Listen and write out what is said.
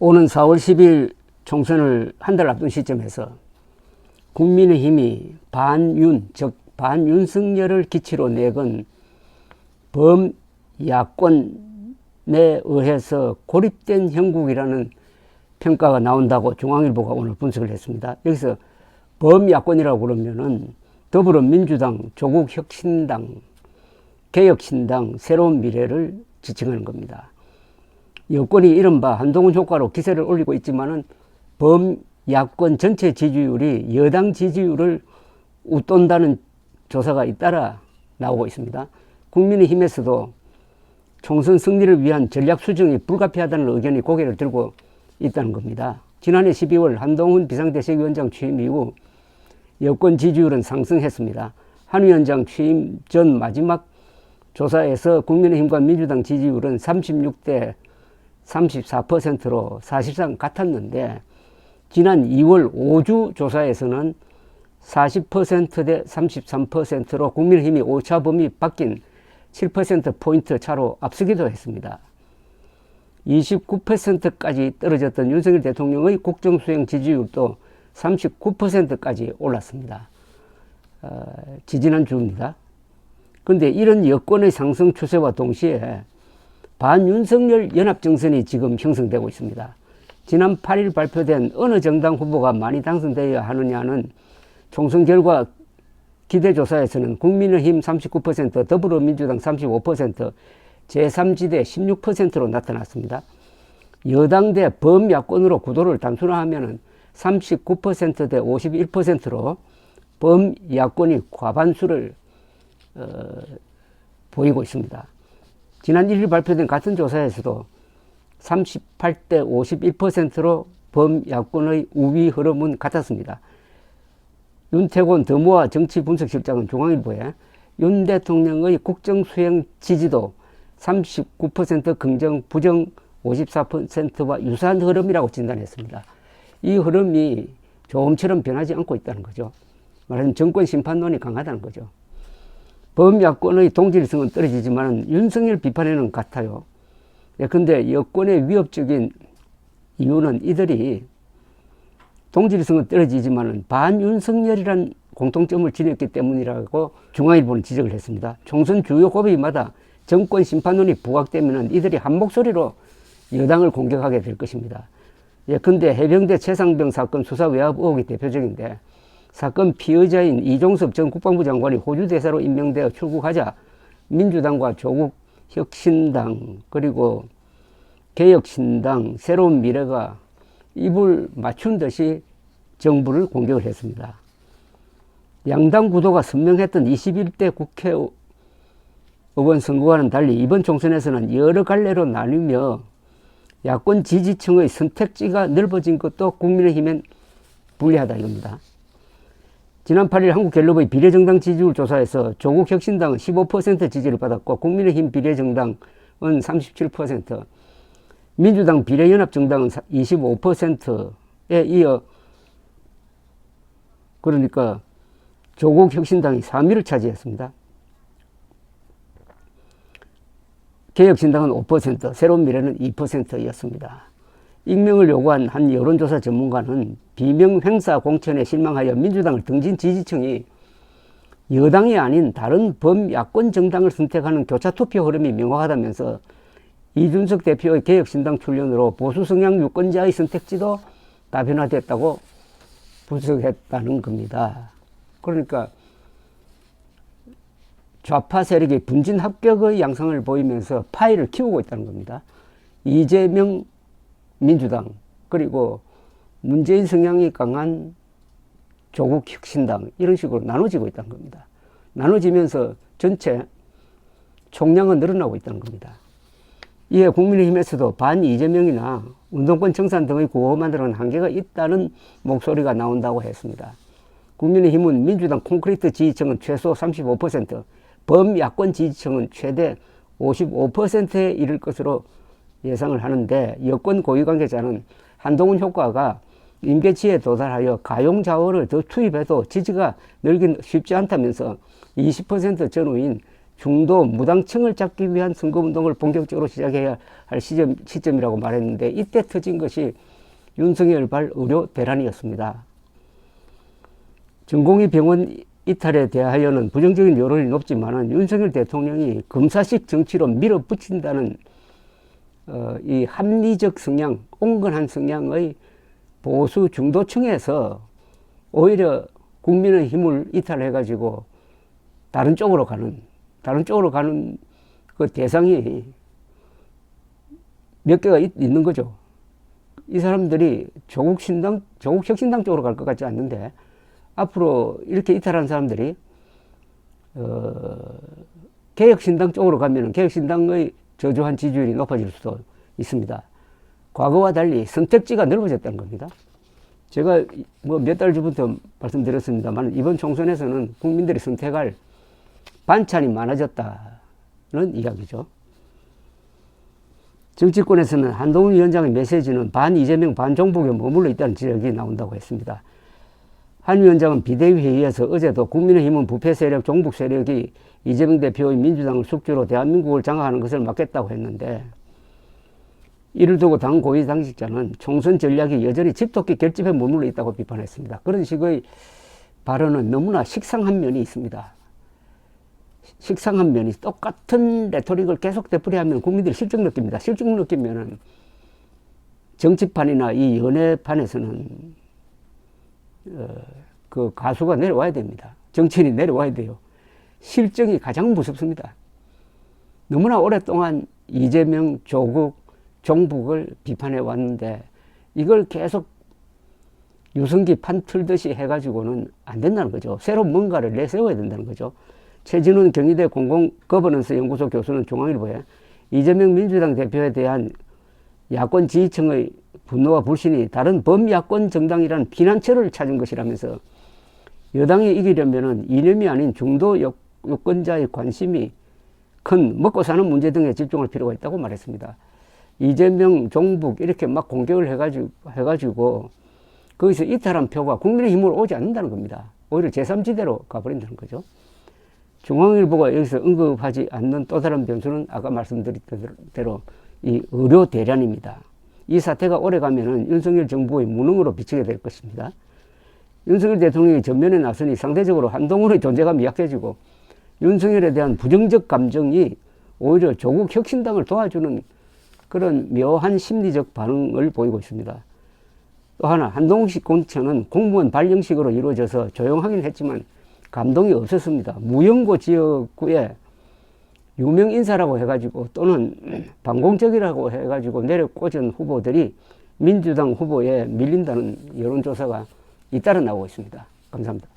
오는 4월 10일 총선을 한 달 앞둔 시점에서 국민의힘이 즉 반윤석열을 기치로 내건 범야권에 의해서 고립된 형국이라는 평가가 나온다고 중앙일보가 오늘 분석을 했습니다. 여기서 범야권이라고 그러면은 더불어민주당, 조국혁신당, 개혁신당, 새로운 미래를 지칭하는 겁니다. 여권이 이른바 한동훈 효과로 기세를 올리고 있지만은 범야권 전체 지지율이 여당 지지율을 웃돈다는 조사가 잇따라 나오고 있습니다. 국민의힘에서도 총선 승리를 위한 전략 수정이 불가피하다는 의견이 고개를 들고 있다는 겁니다. 지난해 12월 한동훈 비상대책위원장 취임 이후 여권 지지율은 상승했습니다. 한 위원장 취임 전 마지막 조사에서 국민의힘과 민주당 지지율은 36대 34%로 사실상 같았는데 지난 2월 5주 조사에서는 40%대 33%로 국민의힘이 오차범위 바뀐 7%포인트 차로 앞서기도 했습니다. 29%까지 떨어졌던 윤석열 대통령의 국정수행 지지율도 39%까지 올랐습니다. 지지난 주입니다. 그런데 이런 여권의 상승 추세와 동시에 반윤석열 연합정선이 지금 형성되고 있습니다. 지난 8일 발표된 어느 정당 후보가 많이 당선되어야 하느냐는 총선 결과 기대조사에서는 국민의힘 39%, 더불어민주당 35%, 제3지대 16%로 나타났습니다. 여당 대 범야권으로 구도를 단순화하면 39% 대 51%로 범야권이 과반수를 보이고 있습니다. 지난 1일 발표된 같은 조사에서도 38대 51%로 범야권의 우위 흐름은 같았습니다. 윤태곤 더모아 정치분석실장은 중앙일보에 윤 대통령의 국정수행 지지도 39% 긍정, 부정 54%와 유사한 흐름이라고 진단했습니다. 이 흐름이 조금처럼 변하지 않고 있다는 거죠. 말하자면 정권 심판론이 강하다는 거죠. 범야권의 동질성은 떨어지지만 윤석열 비판에는 같아요. 그런데 여권의 위협적인 이유는 이들이 동질성은 떨어지지만 반윤석열이란 공통점을 지녔기 때문이라고 중앙일보는 지적을 했습니다. 총선 주요 고비마다 정권 심판론이 부각되면 이들이 한 목소리로 여당을 공격하게 될 것입니다. 예컨대 해병대 최상병 사건 수사 외압 의혹이 대표적인데 사건 피의자인 이종섭 전 국방부 장관이 호주 대사로 임명되어 출국하자 민주당과 조국혁신당 그리고 개혁신당 새로운 미래가 입을 맞춘 듯이 정부를 공격을 했습니다. 양당 구도가 선명했던 21대 국회의원 선거와는 달리 이번 총선에서는 여러 갈래로 나뉘며 야권 지지층의 선택지가 넓어진 것도 국민의힘엔 불리하다 이겁니다. 지난 8일 한국갤럽의 비례정당 지지율 조사에서 조국혁신당은 15% 지지를 받았고 국민의힘 비례정당은 37%, 민주당 비례연합정당은 25%에 이어 그러니까 조국혁신당이 3위를 차지했습니다. 개혁신당은 5%, 새로운 미래는 2%였습니다. 익명을 요구한 한 여론조사 전문가는 비명 행사 공천에 실망하여 민주당을 등진 지지층이 여당이 아닌 다른 범야권 정당을 선택하는 교차투표 흐름이 명확하다면서 이준석 대표의 개혁신당 출연으로 보수 성향 유권자의 선택지도 다변화됐다고 분석했다는 겁니다. 그러니까 좌파 세력이 분진 합격의 양상을 보이면서 파이를 키우고 있다는 겁니다. 이재명 민주당 그리고 문재인 성향이 강한 조국혁신당 이런 식으로 나눠지고 있다는 겁니다. 나눠지면서 전체 총량은 늘어나고 있다는 겁니다. 이에 국민의힘에서도 반 이재명이나 운동권 청산 등의 구호 만드는 한계가 있다는 목소리가 나온다고 했습니다. 국민의힘은 민주당 콘크리트 지지층은 최소 35%, 범야권 지지층은 최대 55%에 이를 것으로 예상을 하는데 여권 고위 관계자는 한동훈 효과가 임계치에 도달하여 가용 자원을 더 투입해도 지지가 늘긴 쉽지 않다면서 20% 전후인 중도 무당층을 잡기 위한 선거운동을 본격적으로 시작해야 할 시점이라고 말했는데, 이때 터진 것이 윤석열 발 의료 대란이었습니다. 전공의 병원 이탈에 대하여는 부정적인 여론이 높지만 윤석열 대통령이 검사식 정치로 밀어붙인다는 이 합리적 성향, 온건한 성향의 보수 중도층에서 오히려 국민의 힘을 이탈해가지고 다른 쪽으로 가는 그 대상이 몇 개가 있는 거죠. 이 사람들이 조국혁신당 쪽으로 갈 것 같지 않는데, 앞으로 이렇게 이탈한 사람들이 개혁신당 쪽으로 가면 개혁신당의 저조한 지지율이 높아질 수도 있습니다. 과거와 달리 선택지가 넓어졌다는 겁니다. 제가 뭐 몇 달 전부터 말씀드렸습니다만, 이번 총선에서는 국민들이 선택할 반찬이 많아졌다는 이야기죠. 정치권에서는 한동훈 위원장의 메시지는 반 이재명 반 종북에 머물러 있다는 지적이 나온다고 했습니다. 한 위원장은 비대위 회의에서 어제도 국민의힘은 부패 세력, 종북 세력이 이재명 대표의 민주당을 숙주로 대한민국을 장악하는 것을 막겠다고 했는데, 이를 두고 당 고위 당직자는 총선 전략이 여전히 집토끼 결집에 머물러 있다고 비판했습니다. 그런 식의 발언은 너무나 식상한 면이 있습니다. 식상한 면이, 똑같은 레토릭을 계속 되풀이하면 국민들이 실증 느낍니다. 실증 느끼면은 정치판이나 이 연애판에서는 그 가수가 내려와야 됩니다. 정치인이 내려와야 돼요. 실정이 가장 무섭습니다. 너무나 오랫동안 이재명, 조국, 종북을 비판해 왔는데, 이걸 계속 유성기 판 틀듯이 해가지고는 안 된다는 거죠. 새로운 뭔가를 내세워야 된다는 거죠. 최진훈 경희대 공공거버넌스 연구소 교수는 중앙일보에 이재명 민주당 대표에 대한 야권 지지층의 분노와 불신이 다른 범야권 정당이라는 피난처를 찾은 것이라면서, 여당이 이기려면 이념이 아닌 중도 유권자의 관심이 큰 먹고 사는 문제 등에 집중할 필요가 있다고 말했습니다. 이재명, 종북 이렇게 막 공격을 해가지고 거기서 이탈한 표가 국민의힘으로 오지 않는다는 겁니다. 오히려 제3지대로 가버린다는 거죠. 중앙일보가 여기서 언급하지 않는 또 다른 변수는 아까 말씀드린 대로 이 의료 대란입니다. 이 사태가 오래가면은 윤석열 정부의 무능으로 비치게 될 것입니다. 윤석열 대통령이 전면에 나서니 상대적으로 한동훈의 존재감이 약해지고, 윤석열에 대한 부정적 감정이 오히려 조국 혁신당을 도와주는 그런 묘한 심리적 반응을 보이고 있습니다. 또 하나, 한동훈식 공천은 공무원 발령식으로 이루어져서 조용하긴 했지만 감동이 없었습니다. 무연고 지역구에 유명 인사라고 해가지고 또는 반공적이라고 해가지고 내려꽂은 후보들이 민주당 후보에 밀린다는 여론조사가 잇따라 나오고 있습니다. 감사합니다.